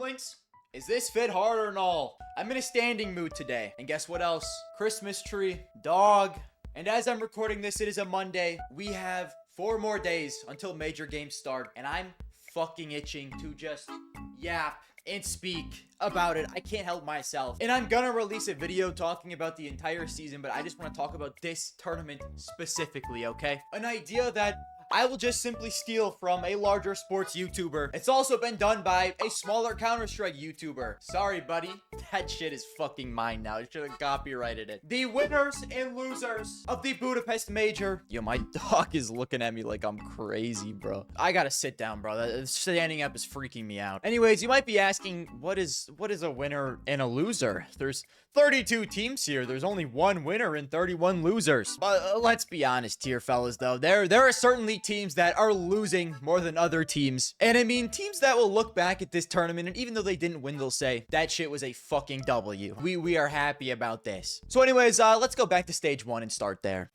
Wormlings, is this fit hard or no? I'm in a standing mood today. And guess what else? Christmas tree, dog. And as I'm recording this, it is a Monday. We have 4 more days until major games start. And I'm fucking itching to just yap and speak about it. I can't help myself. And I'm gonna release a video talking about the entire season, but I just want to talk about this tournament specifically, okay? An idea that I will just simply steal from a larger sports YouTuber. It's also been done by a smaller Counter-Strike YouTuber. Sorry, buddy. That shit is fucking mine now. I should have copyrighted it. The winners and losers of the Budapest Major. Yo, my dog is looking at me like I'm crazy, bro. I gotta sit down, bro. Standing up is freaking me out. Anyways, you might be asking, what is a winner and a loser? There's 32 teams here. There's only 1 winner and 31 losers. But let's be honest here, fellas, though. There are certainly teams that are losing more than other teams. And I mean, teams that will look back at this tournament, and even though they didn't win, they'll say, that shit was a fucking W. We are happy about this. So anyways, let's go back to stage 1 and start there.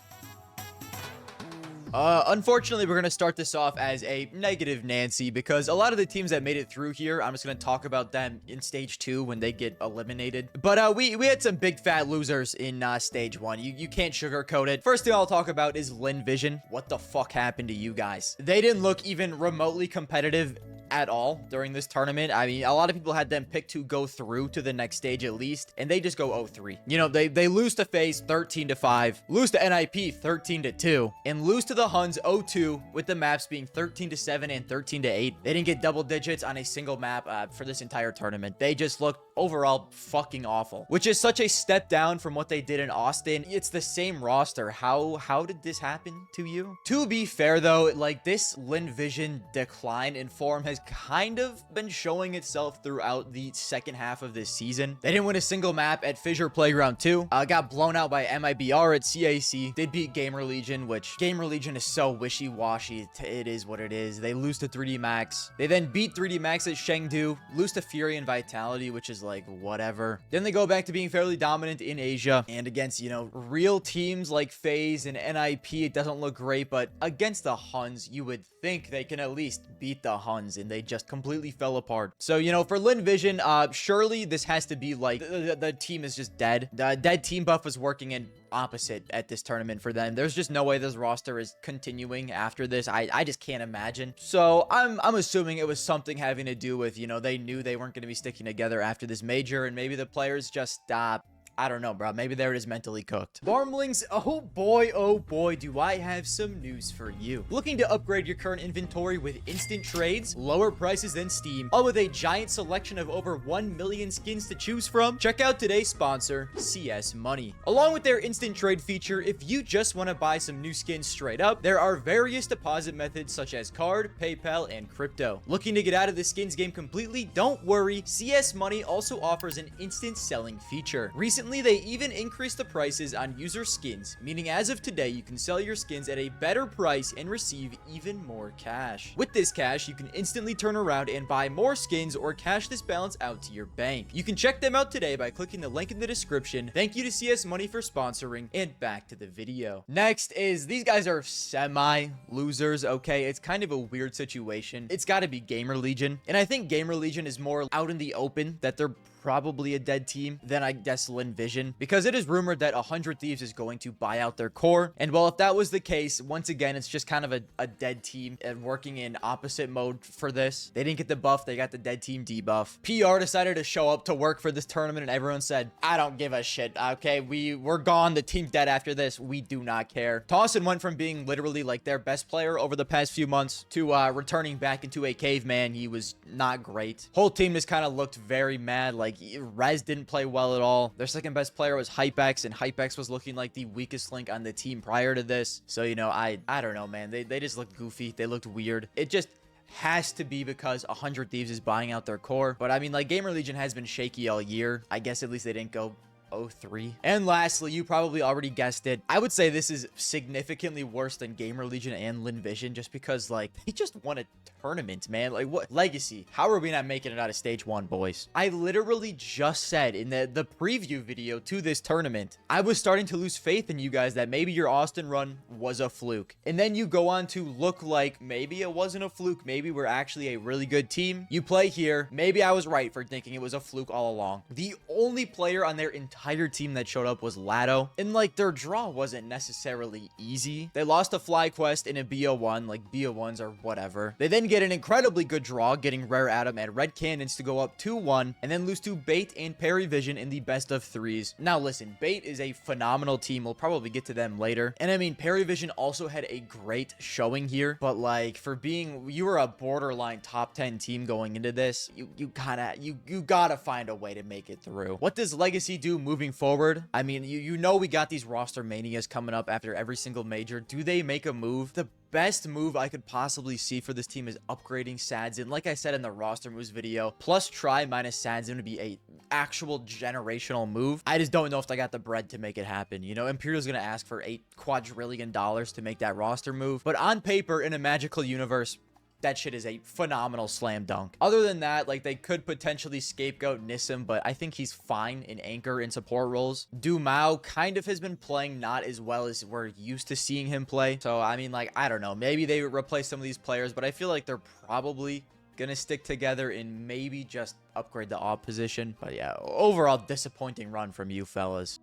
Unfortunately, we're going to start this off as a negative Nancy because a lot of the teams that made it through here, I'm just going to talk about them in stage 2 when they get eliminated. But we had some big fat losers in stage 1. You can't sugarcoat it. First thing I'll talk about is Lynn Vision. What the fuck happened to you guys? They didn't look even remotely competitive at all during this tournament. I mean, a lot of people had them picked to go through to the next stage at least, and they just go 0-3. You know, they lose to Faze 13-5, lose to NIP 13-2, and lose to the Huns 0-2 with the maps being 13-7 and 13-8. They didn't get double digits on a single map for this entire tournament. They just looked overall fucking awful, which is such a step down from what they did in Austin. It's the same roster. How did this happen to you? To be fair though, like this Lynn Vision decline in form has kind of been showing itself throughout the second half of this season. They didn't win a single map at Fissure Playground 2. Got blown out by MIBR at CAC. They beat Gamer Legion, which Gamer Legion is so wishy-washy. It is what it is. They lose to 3D Max. They then beat 3D Max at Chengdu, lose to Fury and Vitality, which is like whatever. Then they go back to being fairly dominant in Asia and against, you know, real teams like Faze and NIP. It doesn't look great, but against the Huns, you would think they can at least beat the Huns, and they just completely fell apart. So, you know, for Lynn Vision, surely this has to be like the team is just dead. The dead team buff was working in opposite at this tournament for them. There's just no way this roster is continuing after this. I just can't imagine. So I'm assuming it was something having to do with, you know, they knew they weren't going to be sticking together after this major, and maybe the players just stopped. I don't know, bro. Maybe they're just mentally cooked. Wormlings, oh boy, do I have some news for you. Looking to upgrade your current inventory with instant trades, lower prices than Steam, all with a giant selection of over 1 million skins to choose from? Check out today's sponsor, CS Money. Along with their instant trade feature, if you just want to buy some new skins straight up, there are various deposit methods such as card, PayPal, and crypto. Looking to get out of the skins game completely? Don't worry, CS Money also offers an instant selling feature. Recently, they even increased the prices on user skins, meaning as of today, you can sell your skins at a better price and receive even more cash. With this cash, you can instantly turn around and buy more skins or cash this balance out to your bank. You can check them out today by clicking the link in the description. Thank you to CS Money for sponsoring, and back to the video. Next is, these guys are semi-losers, okay? It's kind of a weird situation. It's gotta be Gamer Legion, and I think Gamer Legion is more out in the open that they're probably a dead team than I guess Lynn Vision, because it is rumored that 100 Thieves is going to buy out their core. And well, if that was the case, once again, it's just kind of a dead team and working in opposite mode for this. They didn't get the buff, they got the dead team debuff. PR decided to show up to work for this tournament, and everyone said, I don't give a shit, okay? We're gone, the team's dead after this, we do not care. Towson went from being literally like their best player over the past few months to returning back into a caveman. He was not great. Whole team just kind of looked very mad. Like Rez didn't play well at all. Their second best player was Hypex, and Hypex was looking like the weakest link on the team prior to this. So, you know, I don't know, man. They just looked goofy. They looked weird. It just has to be because 100 Thieves is buying out their core. But I mean, like, Gamer Legion has been shaky all year. I guess at least they didn't go 0-3. And lastly, you probably already guessed it, I would say this is significantly worse than Gamer Legion and Lynn Vision, just because, like, they just won a tournament, man. Like, what? Legacy. How are we not making it out of stage 1, boys? I literally just said in the preview video to this tournament, I was starting to lose faith in you guys that maybe your Austin run was a fluke. And then you go on to look like maybe it wasn't a fluke. Maybe we're actually a really good team. You play here. Maybe I was right for thinking it was a fluke all along. The only player on their entire team that showed up was Lado. And, like, their draw wasn't necessarily easy. They lost a fly quest in a BO1. Like, BO1s or whatever. They then get an incredibly good draw, getting Rare Atom and Red Cannons to go up 2-1, and then lose to Bait and Parivision in the best of 3s. Now, listen, Bait is a phenomenal team. We'll probably get to them later. And I mean, Parivision also had a great showing here, but like, for being, you were a borderline top 10 team going into this, you gotta find a way to make it through. What does Legacy do moving forward? I mean, you know we got these roster manias coming up after every single major. Do they make a move? The best move I could possibly see for this team is upgrading Sadzin. Like I said in the roster moves video, plus try minus Sadzin would be a actual generational move. I just don't know if I got the bread to make it happen. You know, Imperial's gonna ask for $8 quadrillion to make that roster move, but on paper, in a magical universe, that shit is a phenomenal slam dunk. Other than that, like, they could potentially scapegoat Nissim, but I think he's fine in anchor and support roles. Dumao kind of has been playing not as well as we're used to seeing him play. So, I mean, like, I don't know. Maybe they replace some of these players, but I feel like they're probably gonna stick together and maybe just upgrade the AWP position. But yeah, overall disappointing run from you fellas.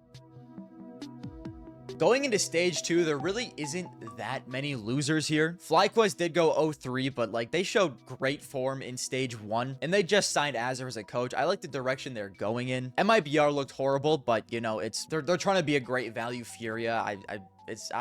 Going into stage 2, there really isn't that many losers here. FlyQuest did go 0-3, but like, they showed great form in stage 1, and they just signed Azure as a coach. I like the direction they're going in. MIBR looked horrible, but you know, they're trying to be a great value Furia. I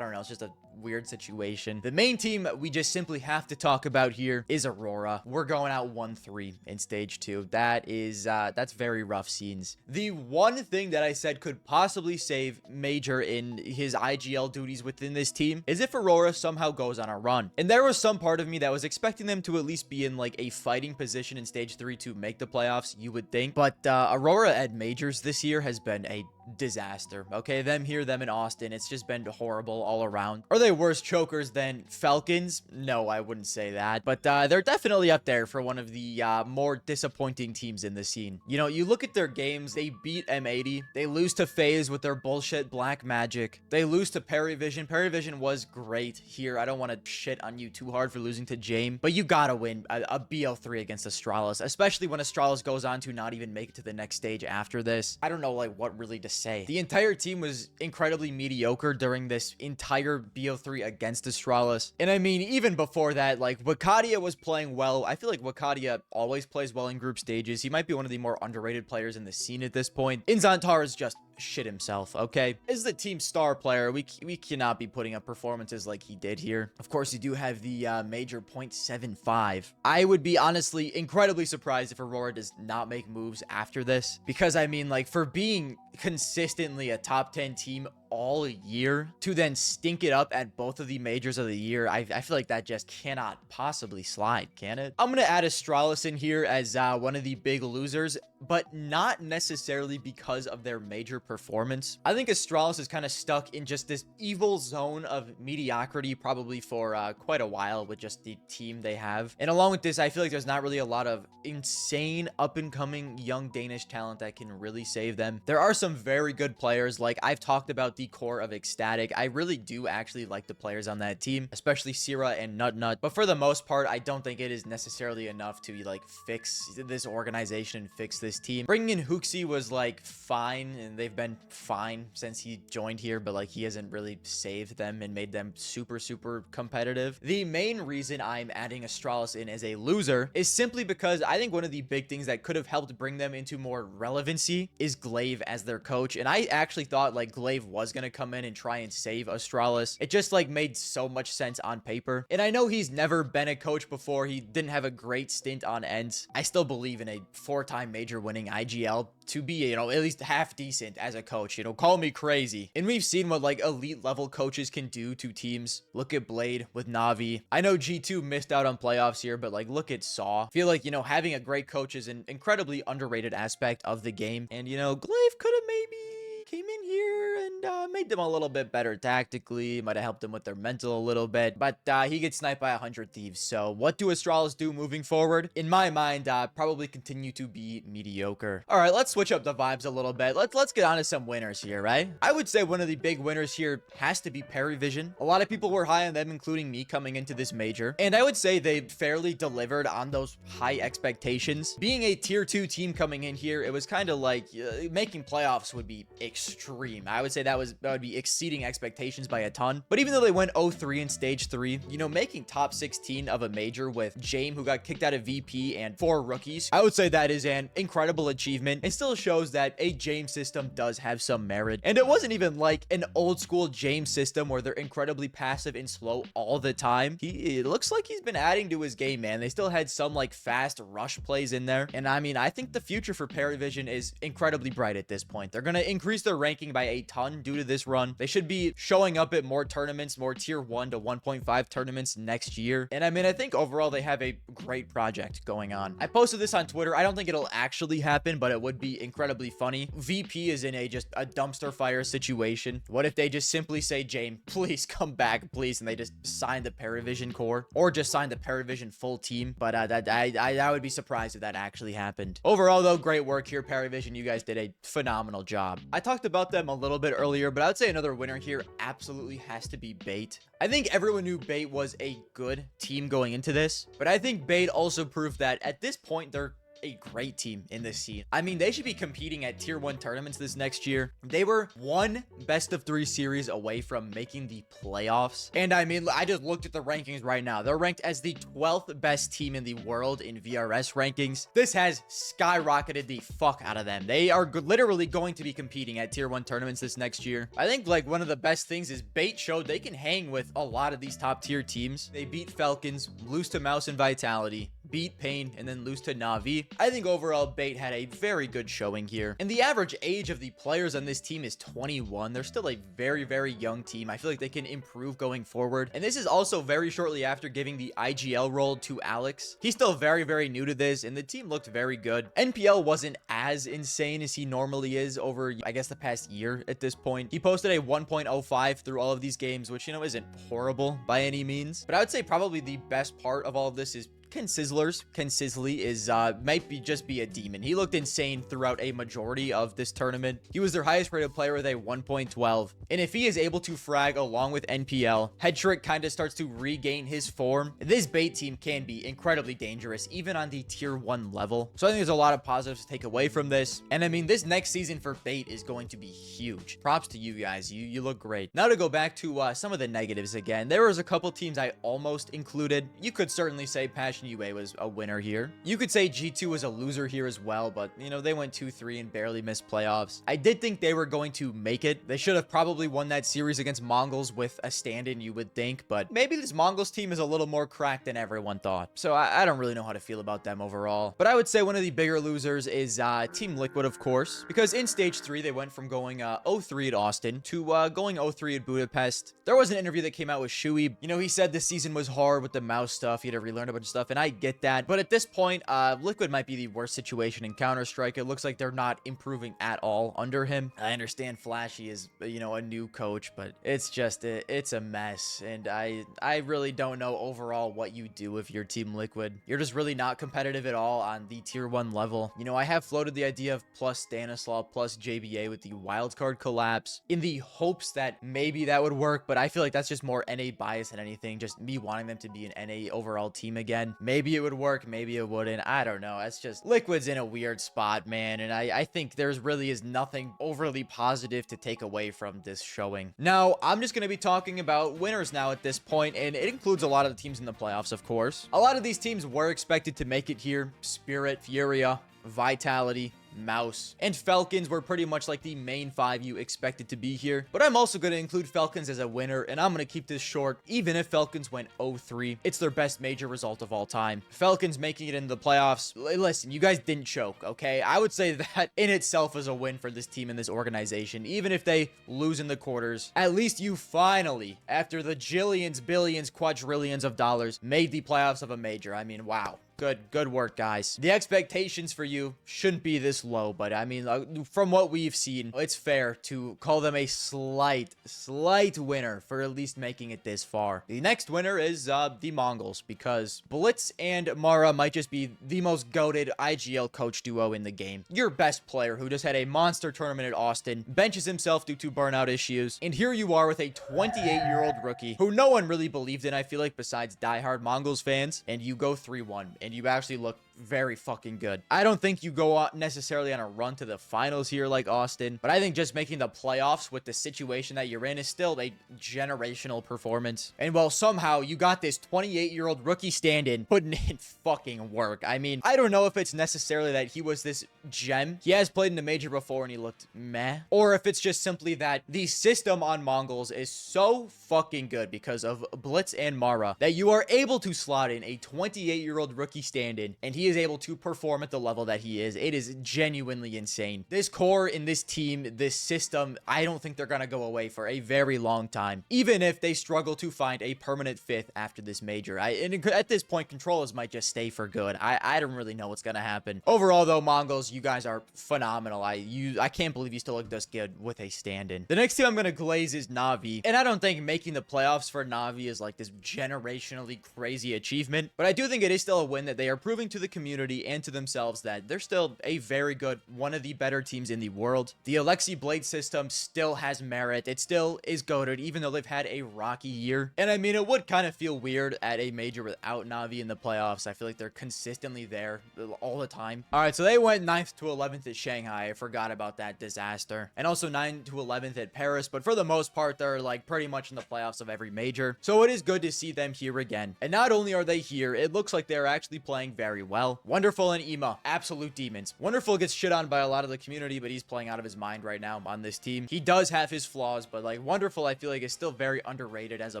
don't know, it's just a weird situation. The main team we just simply have to talk about here is Aurora. We're going out 1-3 in stage 2. That is that's very rough scenes. The one thing that I said could possibly save Major in his IGL duties within this team is if Aurora somehow goes on a run. And there was some part of me that was expecting them to at least be in like a fighting position in stage 3 to make the playoffs, you would think. But Aurora at Majors this year has been a disaster. Okay, them here, them in Austin, it's just been horrible all around. Are they worse chokers than Falcons? No, I wouldn't say that, but they're definitely up there for one of the more disappointing teams in the scene. You know, you look at their games, they beat M80, they lose to Faze with their bullshit black magic, they lose to Parivision. Parivision was great here. I don't want to shit on you too hard for losing to Jame, but you gotta win a BL3 against Astralis, especially when Astralis goes on to not even make it to the next stage after this. I don't know like what really to say. The entire team was incredibly mediocre during this entire BO3 against Astralis. And I mean, even before that, like, Wakadia was playing well. I feel like Wakadia always plays well in group stages. He might be one of the more underrated players in the scene at this point. Inzantar is just shit himself, okay? As the team star player, we cannot be putting up performances like he did here. Of course, you do have the major 0.75. I would be honestly incredibly surprised if Aurora does not make moves after this, because I mean, like, for being consistently a top 10 team all year to then stink it up at both of the majors of the year, I feel like that just cannot possibly slide, can it? I'm gonna add Astralis in here as one of the big losers, but not necessarily because of their major performance. I think Astralis is kind of stuck in just this evil zone of mediocrity probably for quite a while with just the team they have. And along with this, I feel like there's not really a lot of insane up-and-coming young Danish talent that can really save them. There are some very good players, like I've talked about the core of Ecstatic. I really do actually like the players on that team, especially Sierra and Nut, but for the most part, I don't think it is necessarily enough to like fix this organization and fix this team. Bringing in Huxi was like fine, and they've been fine since he joined here, but like he hasn't really saved them and made them super competitive. The main reason I'm adding Astralis in as a loser is simply because I think one of the big things that could have helped bring them into more relevancy is Glaive as their coach. And I actually thought like Glaive was gonna come in and try and save Astralis. It just like made so much sense on paper. And I know he's never been a coach before. He didn't have a great stint on Ents. I still believe in a 4-time major winning IGL to be, you know, at least half decent as a coach. You know, call me crazy. And we've seen what like elite level coaches can do to teams. Look at Blade with Navi. I know G2 missed out on playoffs here, but like look at Saw. I feel like, you know, having a great coach is an incredibly underrated aspect of the game. And, you know, Glaive could have maybe came in here and made them a little bit better tactically, might have helped them with their mental a little bit, but he gets sniped by 100 thieves. So what do Astralis do moving forward? In my mind, probably continue to be mediocre. All right, let's switch up the vibes a little bit. Let's get on to some winners here, right? I would say one of the big winners here has to be Parivision. A lot of people were high on them, including me, coming into this major, and I would say they fairly delivered on those high expectations. Being a tier 2 team coming in here, it was kind of like making playoffs would be extreme. I would say that would be exceeding expectations by a ton. But even though they went 0-3 in stage 3, you know, making top 16 of a major with James, who got kicked out of VP, and 4 rookies, I would say that is an incredible achievement. It still shows that a James system does have some merit. And it wasn't even like an old school James system where they're incredibly passive and slow all the time. It looks like he's been adding to his game, man. They still had some like fast rush plays in there. And I mean, I think the future for Parivision is incredibly bright at this point. They're going to increase their ranking by a ton due to this run. They should be showing up at more tournaments, more tier 1 to 1.5 tournaments next year. And I mean, I think overall they have a great project going on. I posted this on Twitter. I don't think it'll actually happen, but it would be incredibly funny. VP is in just a dumpster fire situation. What if they just simply say, James, please come back, please, and they just sign the Parivision core, or just sign the Parivision full team? But I would be surprised if that actually happened. Overall, though, great work here, Parivision. You guys did a phenomenal job. I talked about them a little bit earlier, but I would say another winner here absolutely has to be Bait. I think everyone knew Bait was a good team going into this, but I think Bait also proved that at this point, they're a great team in this scene. I mean, they should be competing at tier 1 tournaments this next year. They were one best of 3 series away from making the playoffs. And I mean, I just looked at the rankings right now. They're ranked as the 12th best team in the world in VRS rankings. This has skyrocketed the fuck out of them. They are literally going to be competing at tier 1 tournaments this next year. I think like one of the best things is Bait showed they can hang with a lot of these top tier teams. They beat Falcons, lose to Mouse and Vitality, beat Pain, and then lose to NAVI. I think overall Bait had a very good showing here. And the average age of the players on this team is 21. They're still a very, very young team. I feel like they can improve going forward. And this is also very shortly after giving the IGL role to Alex. He's still very, very new to this, and the team looked very good. NPL wasn't as insane as he normally is over, I guess, the past year at this point. He posted a 1.05 through all of these games, which, you know, isn't horrible by any means. But I would say probably the best part of all of this is Ken Sizzly is might just be a demon. He looked insane throughout a majority of this tournament. He was their highest rated player with a 1.12. And if he is able to frag along with NPL, Headtrick kind of starts to regain his form. This Bait team can be incredibly dangerous, even on the tier 1 level. So I think there's a lot of positives to take away from this. And I mean, this next season for Bait is going to be huge. Props to you guys. You look great. Now to go back to some of the negatives again. There was a couple teams I almost included. You could certainly say Passion UA was a winner here. You could say G2 was a loser here as well, but you know, they went 2-3 and barely missed playoffs. I did think they were going to make it. They should have probably won that series against Mongolz with a stand-in, you would think, but maybe this Mongolz team is a little more cracked than everyone thought. So I don't really know how to feel about them overall. But I would say one of the bigger losers is Team Liquid, of course, because in stage 3, they went from going 0-3 at Austin to going 0-3 at Budapest. There was an interview that came out with Shui. You know, he said this season was hard with the mouse stuff. He had to relearn a bunch of stuff, and I get that. But at this point, Liquid might be the worst situation in Counter-Strike. It looks like they're not improving at all under him. I understand Flashy is, you know, a new coach, but it's just, it's a mess. And I really don't know overall what you do if you're Team Liquid. You're just really not competitive at all on the tier 1 level. You know, I have floated the idea of plus Stanislaw plus JBA with the wildcard collapse in the hopes that maybe that would work, but I feel like that's just more NA bias than anything. Just me wanting them to be an NA overall team again. Maybe it would work, maybe it wouldn't. I don't know. It's just Liquid's in a weird spot, man, and I think there's really is nothing overly positive to take away from this showing. Now, I'm just going to be talking about winners now at this point, and it includes a lot of the teams in the playoffs, of course. A lot of these teams were expected to make it here. Spirit, Furia, Vitality, Mouse, and Falcons were pretty much like the main 5 you expected to be here. But I'm also going to include Falcons as a winner, and I'm going to keep this short. Even if Falcons went 0-3, it's their best major result of all time. Falcons making it into the playoffs. Listen, you guys didn't choke, okay? I would say that in itself is a win for this team and this organization. Even if they lose in the quarters, at least you finally, after the jillions, billions, quadrillions of dollars, made the playoffs of a major. I mean, wow. Good work, guys. The expectations for you shouldn't be this low, but I mean, from what we've seen, it's fair to call them a slight winner for at least making it this far. The next winner is the Mongolz, because Blitz and Mara might just be the most goated IGL coach duo in the game. Your best player, who just had a monster tournament at Austin, benches himself due to burnout issues, and here you are with a 28-year-old rookie who no one really believed in, I feel like, besides diehard Mongolz fans, and you go 3-1, and you actually look very fucking good. I don't think you go out necessarily on a run to the finals here like Austin, but I think just making the playoffs with the situation that you're in is still a generational performance. And well, somehow you got this 28-year-old rookie stand-in putting in fucking work. I mean, I don't know if it's necessarily that he was this gem. He has played in a major before and he looked meh, or if it's just simply that the system on Mongolz is so fucking good because of Blitz and Mara that you are able to slot in a 28-year-old rookie stand-in, and he is able to perform at the level that he is. It is genuinely insane. This core in this team, this system, I don't think they're gonna go away for a very long time, even if they struggle to find a permanent fifth after this major. And at this point, controllers might just stay for good. I don't really know what's gonna happen. Overall, though, Mongolz, you guys are phenomenal. I can't believe you still look this good with a stand-in. The next team I'm gonna glaze is NAVI, and I don't think making the playoffs for NAVI is like this generationally crazy achievement, but I do think it is still a win that they are proving to the community and to themselves that they're still a very good, one of the better teams in the world. The Alexi Blade system still has merit. It still is goated, even though they've had a rocky year. And I mean, it would kind of feel weird at a major without NAVI in the playoffs. I feel like they're consistently there all the time. All right, so they went 9th to 11th at Shanghai. I forgot about that disaster. And also 9th to 11th at Paris, but for the most part, they're like pretty much in the playoffs of every major. So it is good to see them here again. And not only are they here, it looks like they're actually playing very well. Wonderful and Ema, absolute demons. Wonderful gets shit on by a lot of the community, but he's playing out of his mind right now on this team. He does have his flaws, but like Wonderful, I feel like is still very underrated as a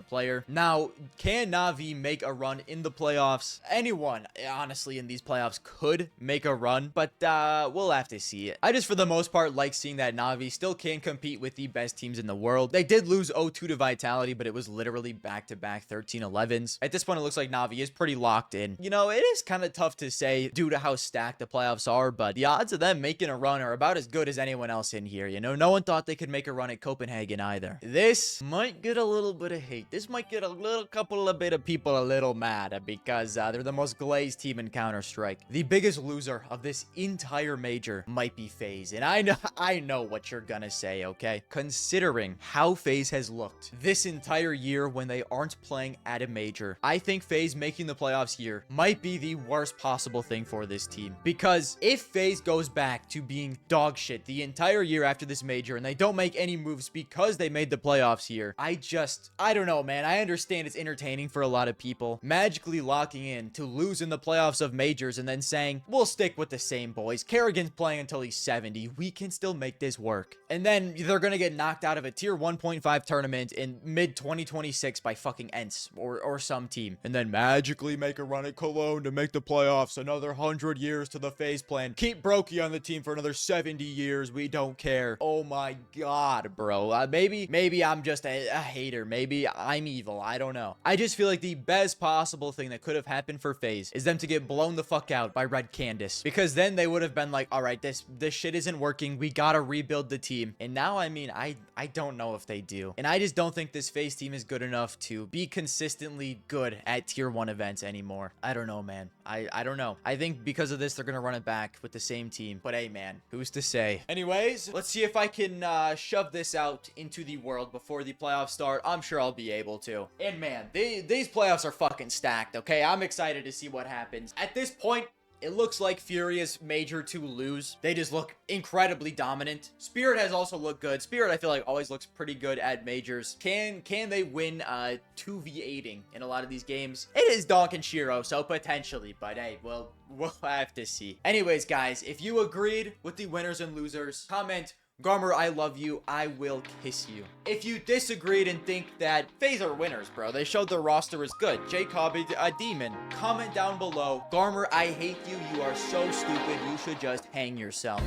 player. Now, can NAVI make a run in the playoffs? Anyone, honestly, in these playoffs could make a run, but we'll have to see it. I just, for the most part, like seeing that NAVI still can compete with the best teams in the world. They did lose 0-2 to Vitality, but it was literally back-to-back 13-11s. At this point, it looks like NAVI is pretty locked in. You know, it is kind of tough to say due to how stacked the playoffs are, but the odds of them making a run are about as good as anyone else in here. You know, no one thought they could make a run at Copenhagen either. This might get a little bit of hate. This might get a couple of bit of people a little mad because they're the most glazed team in Counter-Strike. The biggest loser of this entire major might be Faze, and I know what you're gonna say, okay? Considering how Faze has looked this entire year when they aren't playing at a major, I think Faze making the playoffs here might be the worst possible thing for this team, because if Faze goes back to being dog shit the entire year after this major and they don't make any moves because they made the playoffs here, I don't know, man. I understand it's entertaining for a lot of people magically locking in to lose in the playoffs of majors and then saying, we'll stick with the same boys. Kerrigan's playing until he's 70. We can still make this work. And then they're gonna get knocked out of a tier 1.5 tournament in mid 2026 by fucking Ents or some team, and then magically make a run at Cologne to make the playoffs. Another 100 years to the Faze plan. Keep Brokey on the team for another 70 years. We don't care. Oh my god, bro. Maybe I'm just a hater. Maybe I'm evil. I don't know. I just feel like the best possible thing that could have happened for Faze is them to get blown the fuck out by Red Candace, because then they would have been like, all right, this shit isn't working. We gotta rebuild the team. And now, I mean, I don't know if they do. And I just don't think this Faze team is good enough to be consistently good at tier 1 events anymore. I don't know, man. I don't know. I think because of this, they're gonna run it back with the same team. But hey, man, who's to say? Anyways, let's see if I can shove this out into the world before the playoffs start. I'm sure I'll be able to. And man, these playoffs are fucking stacked, okay? I'm excited to see what happens. At this point, it looks like Furious major to lose. They just look incredibly dominant. Spirit has also looked good. Spirit, I feel like, always looks pretty good at majors. Can they win 2v8ing in a lot of these games? It is Donk and Shiro, so potentially, but hey, we'll have to see. Anyways, guys, if you agreed with the winners and losers, comment Garmour, I love you. I will kiss you. If you disagreed and think that Faze are winners, bro, they showed their roster is good. Jacob, a demon. Comment down below. Garmour, I hate you. You are so stupid. You should just hang yourself.